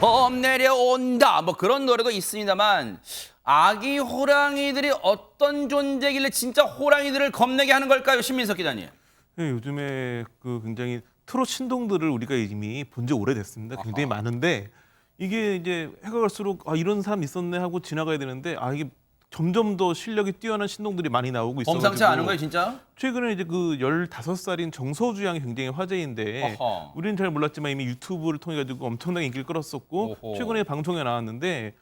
범 내려온다 뭐 그런 노래도 있습니다만 아기 호랑이들이 어떤 존재길래 진짜 호랑이들을 겁내게 하는 걸까요, 신민석 기자님? 네, 요즘에 그 굉장히 트롯 신동들을 우리가 이미 본 지 오래됐습니다. 굉장히 많은데 이게 이제 해가 갈수록 이런 사람 있었네 하고 지나가야 되는데 이게 점점 더 실력이 뛰어난 신동들이 많이 나오고 있어가지고 범상치 않은 거예요, 진짜? 최근에 이제 그 15살인 정서주 양이 굉장히 화제인데 어허. 우리는 잘 몰랐지만 이미 유튜브를 통해 가지고 엄청나게 인기를 끌었었고 오호. 최근에 방송에 나왔는데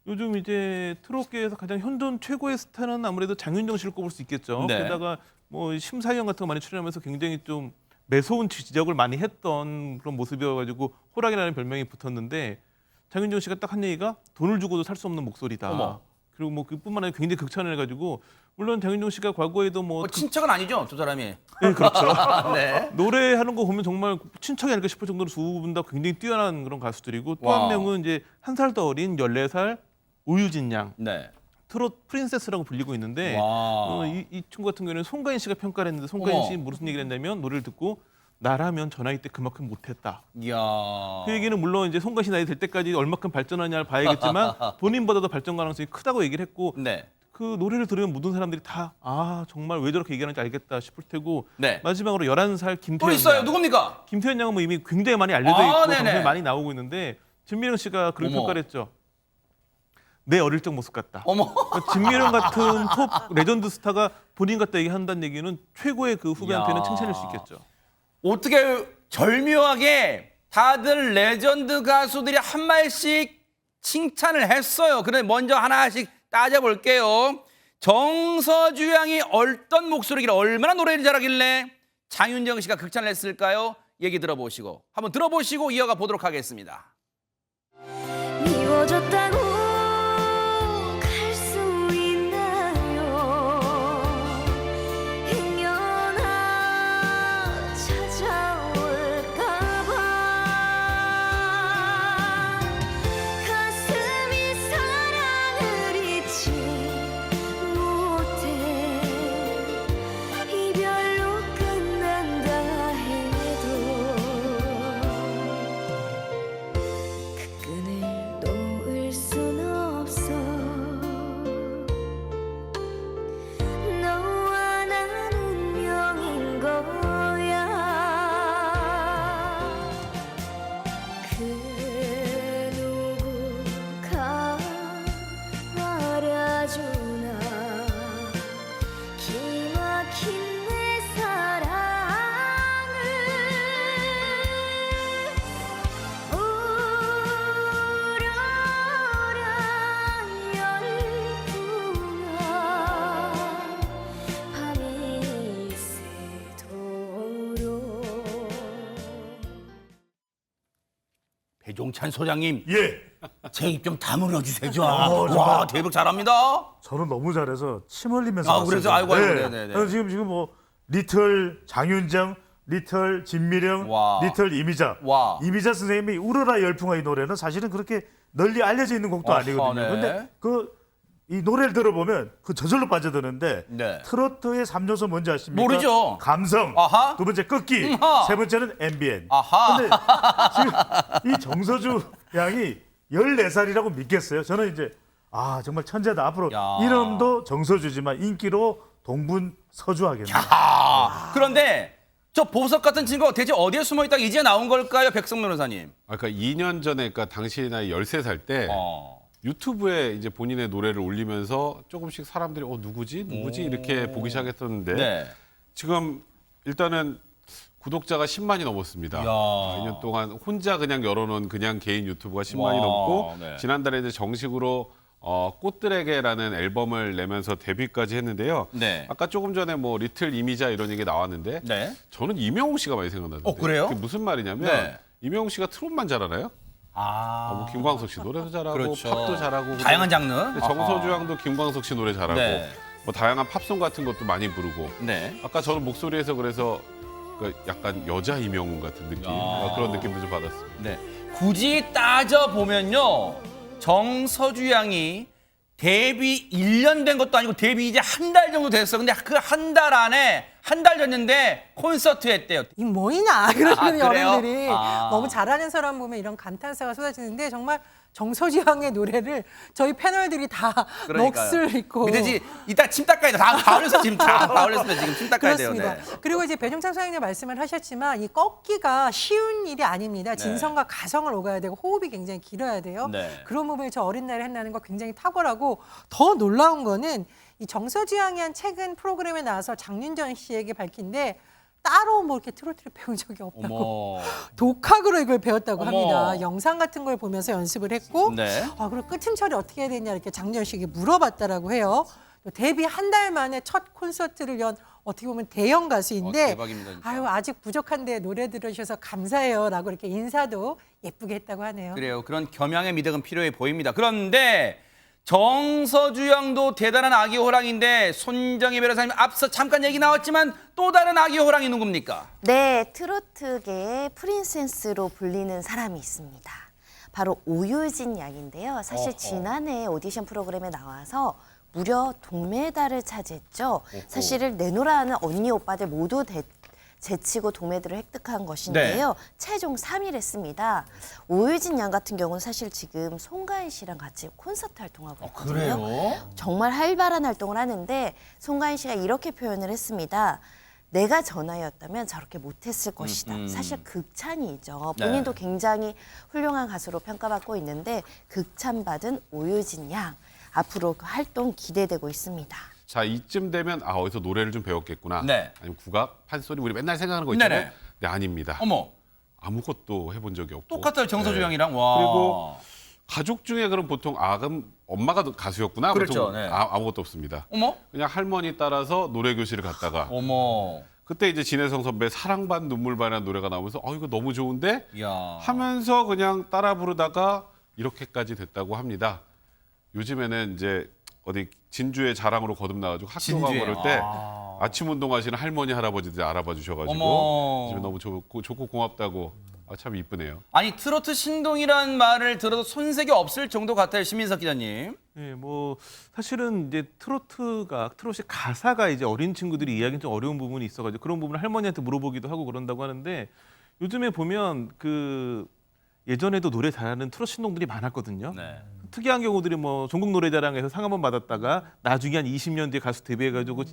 요즘 이제 트롯계에서 가장 현존 최고의 스타는 아무래도 장윤정 씨를 꼽을 수 있겠죠. 네. 게다가 뭐 심사위원 같은 거 많이 출연하면서 굉장히 좀 매서운 지적을 많이 했던 그런 모습이어가지고 호랑이라는 별명이 붙었는데 장윤정 씨가 딱 한 얘기가 돈을 주고도 살 수 없는 목소리다. 어머. 그리고 뭐 그뿐만 아니라 굉장히 극찬을 해가지고 물론 장윤정 씨가 과거에도 뭐 친척은 아니죠, 두 사람이? 네, 그렇죠. 네. 노래하는 거 보면 정말 친척이 아닐까 싶을 정도로 두 분 다 굉장히 뛰어난 그런 가수들이고 또 한 와우. 명은 이제 한 살 더 어린 14살 오유진 양 네. 트롯 프린세스라고 불리고 있는데 와. 이 친구 같은 경우에는 송가인 씨가 평가를 했는데 송가인 어머. 씨 무슨 얘기를 했냐면 노래를 듣고 나라면 저 나이 때 그만큼 못했다. 이야. 그 얘기는 물론 이제 송가인 씨 나이 될 때까지 얼마큼 발전하냐를 봐야겠지만 본인보다도 발전 가능성이 크다고 얘기를 했고 네. 그 노래를 들으면 모든 사람들이 다 정말 왜 저렇게 얘기하는지 알겠다 싶을 테고 네. 마지막으로 11살 또 김태현 있어요. 양. 누굽니까? 김태현 양은 뭐 이미 굉장히 많이 알려져 있고 네네. 방송에 많이 나오고 있는데 진미령 씨가 그런 어머. 평가를 했죠. 내 어릴 적 모습 같다. 어머. 그러니까 진미령 같은 톱 레전드 스타가 본인 같다 얘기한다는 얘기는 최고의 그 후배한테는 야. 칭찬일 수 있겠죠. 어떻게 절묘하게 다들 레전드 가수들이 한 말씩 칭찬을 했어요. 그런데 먼저 하나씩 따져볼게요. 정서주 양이 어떤 목소리길래 얼마나 노래를 잘하길래 장윤정 씨가 극찬을 했을까요? 얘기 들어보시고 한번 들어보시고 이어가 보도록 하겠습니다. 미워졌다고 갈 수 있나요? 행여나 찾아올까봐 가슴이 사랑을 잊지 못해 이별로 끝난다 해도 끈을 놓을 순 없어 너와 난 운명인 거야 그 누구가 말아주나 기막힌 내 사랑을 울어라 열풍아 밤이 새도록 배종찬 소장님, 예. 제 입 좀 다물어 주세요. 정말. 와, 대박 잘합니다. 저는 너무 잘해서 침 흘리면서 아, 봤어요. 그래서? 아이고, 네네네. 그래서 지금 뭐 리틀 장윤정, 리틀 진미령, 와. 리틀 이미자. 와. 이미자 선생님이 울어라 열풍아 이 노래는 사실은 그렇게 널리 알려져 있는 곡도 어허, 아니거든요. 네. 근데 이 노래를 들어보면 그 저절로 빠져드는데 네. 트로트의 3요소 뭔지 아십니까? 모르죠. 감성, 아하. 두 번째 꺾기, 음하. 세 번째는 앰비엔. 아하. 근데 지금 이 정서주 양이 14살이라고 믿겠어요. 저는 이제 정말 천재다. 앞으로 야. 이름도 정서주지만 인기로 동분서주하겠네요. 그런데 저 보석 같은 친구가 대체 어디에 숨어 있다가 이제 나온 걸까요, 백성 변호사님? 그러니까 2년 전에 그러니까 당시 나이 13살 때 유튜브에 이제 본인의 노래를 올리면서 조금씩 사람들이 누구지 이렇게 보기 시작했었는데 네. 지금 일단은 구독자가 10만이 넘었습니다. 야. 2년 동안 혼자 그냥 열어놓은 그냥 개인 유튜브가 10만이 와, 넘고 네. 지난달에 이제 정식으로 꽃들에게라는 앨범을 내면서 데뷔까지 했는데요. 네. 아까 조금 전에 뭐 리틀 이미자 이런 얘기 나왔는데 네. 저는 이명웅 씨가 많이 생각나는데 그래요? 그게 무슨 말이냐면 네. 이명웅 씨가 트롯만 잘하나요? 뭐 김광석 씨 노래도 잘하고 그렇죠. 팝도 잘하고 다양한 장르. 정서주 양도 김광석 씨 노래 잘하고 네. 뭐 다양한 팝송 같은 것도 많이 부르고 네. 아까 저는 목소리에서 그래서 그 약간 여자 이명웅 같은 느낌 그런 느낌도 좀 받았습니다. 네. 굳이 따져 보면요, 정서주 양이 데뷔 1년 된 것도 아니고 데뷔 이제 한 달 정도 됐어. 근데 그 한 달 안에 한 달 전인데 콘서트 했대요. 이 뭐이냐 그러시는 아, 그래요? 여러분들이 아. 너무 잘하는 사람 보면 이런 감탄사가 쏟아지는데 정말 정서지향의 노래를 저희 패널들이 다 넋을 잃고 밑에 이따 침 닦아야 돼. 다 흘렸어 지금 다 흘렸습니다. 지금 침 닦아야 돼요. 그렇습니다. 네. 그리고 이제 배종찬 소장님 말씀을 하셨지만 이 꺾기가 쉬운 일이 아닙니다. 진성과 가성을 오가야 되고 호흡이 굉장히 길어야 돼요. 네. 그런 부분이 저 어린 날에 한다는 거 굉장히 탁월하고 더 놀라운 거는 이 정서지향이 한 최근 프로그램에 나와서 장윤정 씨에게 밝힌데 따로 뭐 이렇게 트로트를 배운 적이 없다고 어머. 독학으로 이걸 배웠다고 어머. 합니다. 영상 같은 걸 보면서 연습을 했고 네. 그리고 끝임 처리 어떻게 해야 되냐 이렇게 장윤정 씨에게 물어봤다라고 해요. 또 데뷔 한 달 만에 첫 콘서트를 연 어떻게 보면 대형 가수인데 대박입니다, 진짜. 아유 아직 부족한데 노래 들으셔서 감사해요라고 이렇게 인사도 예쁘게 했다고 하네요. 그래요. 그런 겸양의 미덕은 필요해 보입니다. 그런데 정서주 양도 대단한 아기 호랑인데 손정혜 변호사님 앞서 잠깐 얘기 나왔지만 또 다른 아기 호랑이 누굽니까? 네, 트로트계의 프린세스로 불리는 사람이 있습니다. 바로 오유진 양인데요. 사실 어허. 지난해 오디션 프로그램에 나와서 무려 동메달을 차지했죠. 사실은 내노라 하는 언니 오빠들 모두 제치고 동메달을 획득한 것인데요. 최종 3위를 했습니다. 오유진 양 같은 경우는 사실 지금 송가인 씨랑 같이 콘서트 활동하고 있거든요. 정말 활발한 활동을 하는데 송가인 씨가 이렇게 표현을 했습니다. 내가 전하였다면 저렇게 못했을 것이다. 사실 극찬이죠. 네. 본인도 굉장히 훌륭한 가수로 평가받고 있는데 극찬받은 오유진 양. 앞으로 그 활동 기대되고 있습니다. 자, 이쯤 되면 어디서 노래를 좀 배웠겠구나. 네. 아니면 국악, 판소리 우리 맨날 생각하는 거 있잖아요. 네네. 네, 아닙니다. 어머, 아무것도 해본 적이 없고. 똑같아요. 정서주 네. 양이랑. 와. 그리고 가족 중에 그럼 보통 그럼 엄마가 가수였구나. 그렇죠, 보통 네. 아무것도 없습니다. 어머, 그냥 할머니 따라서 노래 교실을 갔다가 어머. 그때 이제 진혜성 선배 사랑 반 눈물 반이라는 노래가 나오면서 이거 너무 좋은데 이야. 하면서 그냥 따라 부르다가 이렇게까지 됐다고 합니다. 요즘에는 이제 어디 진주의 자랑으로 거듭나가지고 학교 가고 진주에. 그럴 때 아침 운동하시는 할머니 할아버지들이 알아봐 주셔가지고 어머. 요즘에 너무 좋고 고맙다고 참 이쁘네요. 아니 트로트 신동이라는 말을 들어도 손색이 없을 정도 같아요, 신민석 기자님. 예, 뭐 사실은 이제 트로트의 가사가 이제 어린 친구들이 이해하기는 좀 어려운 부분이 있어가지고 그런 부분을 할머니한테 물어보기도 하고 그런다고 하는데 요즘에 보면 그 예전에도 노래 잘하는 트로트 신동들이 많았거든요. 네. 특이한 경우들이 뭐 전국 노래자랑에서 상 한번 받았다가 나중에 한 20년 뒤에 가수 데뷔해가지고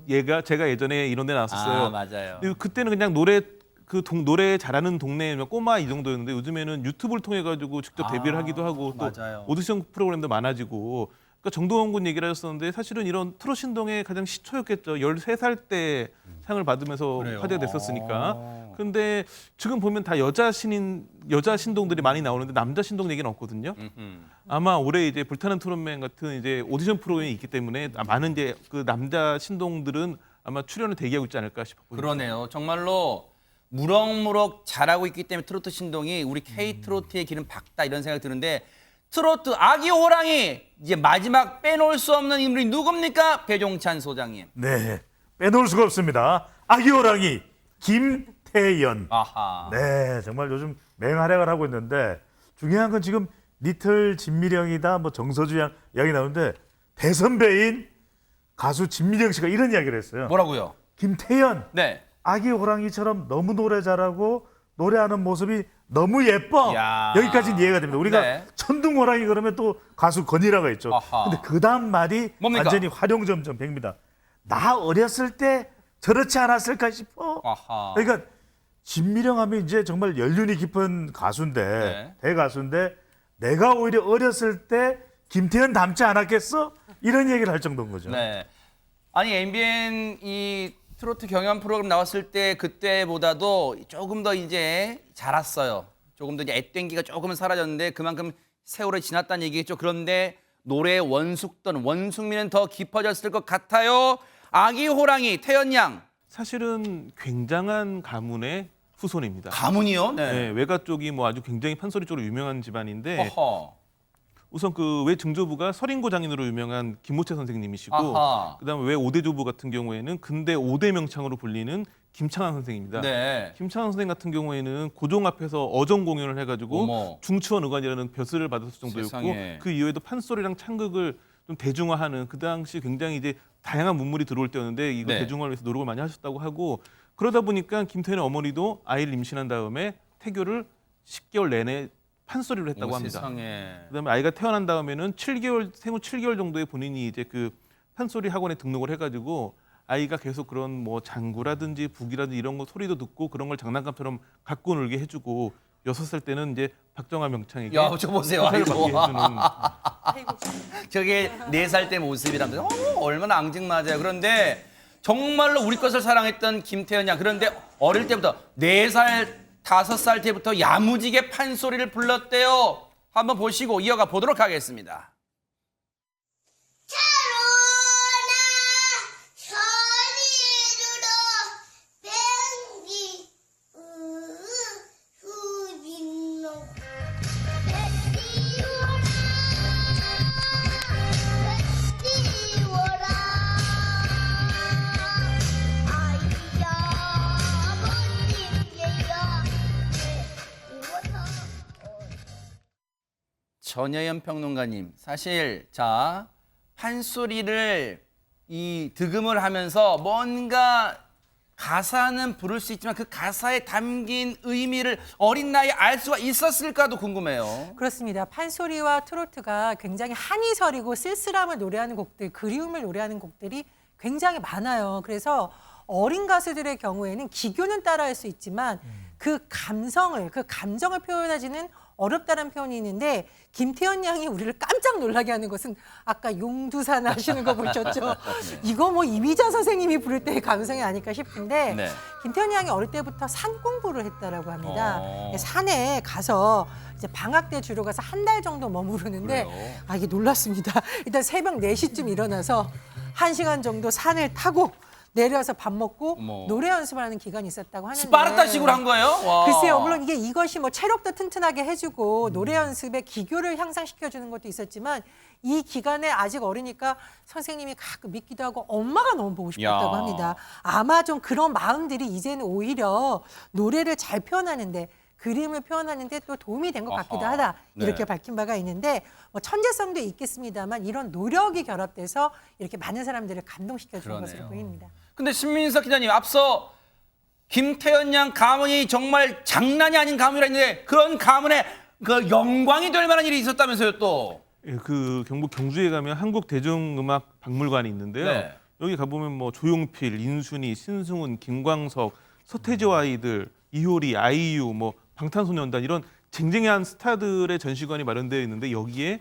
제가 예전에 이런 데 나왔었어요. 아, 맞아요. 근데 그때는 그냥 노래 잘하는 동네 꼬마 이 정도였는데 요즘에는 유튜브를 통해 가지고 직접 데뷔를 하기도 하고 또 맞아요. 오디션 프로그램도 많아지고 그러니까 정동원 군 얘기를 하셨었는데 사실은 이런 트롯 신동의 가장 시초였겠죠. 13살 때 상을 받으면서 그래요? 화제가 됐었으니까. 그런데 지금 보면 다 여자 신동들이 많이 나오는데 남자 신동 얘기는 없거든요. 아마 올해 이제 불타는 트롯맨 같은 이제 오디션 프로그램이 있기 때문에 많은 이제 그 남자 신동들은 아마 출연을 대기하고 있지 않을까 싶어요. 그러네요. 정말로 무럭무럭 잘하고 있기 때문에 트로트 신동이 우리 K 트로트의 길은 밝다 이런 생각이 드는데 트로트 아기 호랑이 이제 마지막 빼놓을 수 없는 인물이 누굽니까? 배종찬 소장님. 네, 빼놓을 수가 없습니다. 아기 호랑이 김태연. 아하. 네, 정말 요즘 맹활약을 하고 있는데 중요한 건 지금 리틀 진미령이다, 뭐 정서주 양 이야기 나오는데 대선배인 가수 진미령 씨가 이런 이야기를 했어요. 뭐라고요? 김태연, 네. 아기 호랑이처럼 너무 노래 잘하고 노래하는 모습이 너무 예뻐. 야. 여기까지는 이해가 됩니다. 우리가 네. 천둥 호랑이 그러면 또 가수 건이라가 있죠. 아하. 근데 그 다음 말이 뭡니까? 완전히 활용점점 100입니다. 나 어렸을 때 저렇지 않았을까 싶어. 아하. 그러니까 진미령 하면 이제 정말 연륜이 깊은 가수인데 네. 대가수인데 내가 오히려 어렸을 때 김태현 닮지 않았겠어? 이런 얘기를 할 정도인 거죠. 네. 아니 MBN 이 트로트 경연 프로그램 나왔을 때 그때보다도 조금 더 이제 자랐어요. 조금 더 이제 애땡기가 조금은 사라졌는데 그만큼 세월이 지났다는 얘기겠죠. 그런데 노래의 원숙미는 더 깊어졌을 것 같아요. 아기 호랑이 태연 양. 사실은 굉장한 가문의 후손입니다. 가문이요? 네, 외가 쪽이 뭐 아주 굉장히 판소리 쪽으로 유명한 집안인데 어허. 우선 그 외 증조부가 설인고 장인으로 유명한 김모채 선생님이시고 아하. 그다음에 외 5대조부 같은 경우에는 근대 5대 명창으로 불리는 김창환 선생입니다. 네. 김창환 선생 같은 경우에는 고종 앞에서 어정 공연을 해가지고 어머. 중추원 의관이라는 벼슬을 받았을 정도였고 세상에. 그 이후에도 판소리랑 창극을 좀 대중화하는 그 당시 굉장히 이제 다양한 문물이 들어올 때였는데 이거 네. 대중화를 위해서 노력을 많이 하셨다고 하고 그러다 보니까 김태현의 어머니도 아이를 임신한 다음에 태교를 10개월 내내 판소리를 했다고 오, 합니다. 세상에. 그다음에 아이가 태어난 다음에는 생후 7개월 정도에 본인이 이제 그 판소리 학원에 등록을 해가지고 아이가 계속 그런 뭐 장구라든지 북이라든지 이런 거 소리도 듣고 그런 걸 장난감처럼 갖고 놀게 해주고 6살 때는 이제 박정아 명창에게 야, 저 보세요. 화살을 아이고. 받게 해주는 아이고. 저게 4살 때 모습이라면서 얼마나 앙증맞아요. 그런데 정말로 우리 것을 사랑했던 김태현 양. 그런데 어릴 때부터 4살, 5살 때부터 야무지게 판소리를 불렀대요. 한번 보시고 이어가 보도록 하겠습니다. 전여연 평론가님, 사실 자 판소리를 이 득음을 하면서 뭔가 가사는 부를 수 있지만 그 가사에 담긴 의미를 어린 나이에 알 수가 있었을까도 궁금해요. 그렇습니다. 판소리와 트로트가 굉장히 한이 서리고 쓸쓸함을 노래하는 곡들, 그리움을 노래하는 곡들이 굉장히 많아요. 그래서 어린 가수들의 경우에는 기교는 따라할 수 있지만 그 감정을 표현하지는 어렵다는 표현이 있는데 김태현 양이 우리를 깜짝 놀라게 하는 것은 아까 용두산 하시는 거 보셨죠? 이거 뭐 이미자 선생님이 부를 때의 감성이 아닐까 싶은데 네. 김태현 양이 어릴 때부터 산 공부를 했다라고 합니다. 어. 산에 가서 이제 방학 때 주로 가서 한 달 정도 머무르는데 그래요? 아 이게 놀랐습니다. 일단 새벽 4시쯤 일어나서 1시간 정도 산을 타고 내려서 밥 먹고 어머. 노래 연습을 하는 기간이 있었다고 하는데 스파르타식으로 한 거예요? 와. 글쎄요, 물론 이것이 뭐 체력도 튼튼하게 해주고 노래 연습에 기교를 향상시켜주는 것도 있었지만 이 기간에 아직 어리니까 선생님이 가끔 믿기도 하고 엄마가 너무 보고 싶었다고 야. 합니다. 아마 좀 그런 마음들이 이제는 오히려 노래를 잘 표현하는데 그림을 표현하는데 또 도움이 된 것 같기도 아하. 하다 네. 이렇게 밝힌 바가 있는데 뭐 천재성도 있겠습니다만 이런 노력이 결합돼서 이렇게 많은 사람들을 감동시켜주는 그러네요. 것으로 보입니다. 근데 신민석 기자님 앞서 김태현 양 가문이 정말 장난이 아닌 가문이라 했는데 그런 가문에 그 영광이 될 만한 일이 있었다면서요 또. 예, 그 경북 경주에 가면 한국 대중음악 박물관이 있는데요. 네. 여기 가보면 뭐 조용필, 인순이, 신승훈, 김광석, 서태지와 아이들, 이효리, 아이유, 뭐 방탄소년단 이런 쟁쟁한 스타들의 전시관이 마련되어 있는데 여기에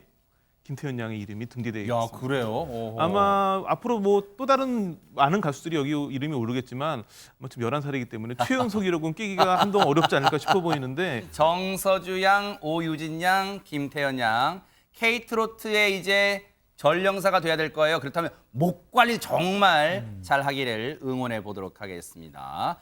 김태현 양의 이름이 등재되어 야 있습니다. 그래요? 어허. 아마 앞으로 뭐 또 다른 많은 가수들이 여기 이름이 오르겠지만 뭐 지금 11살이기 때문에 최연석이라고는 끼기가 한동안 어렵지 않을까 싶어 보이는데 정서주 양, 오유진 양, 김태현 양 K트로트의 이제 전령사가 돼야 될 거예요. 그렇다면 목 관리 정말 잘 하기를 응원해 보도록 하겠습니다.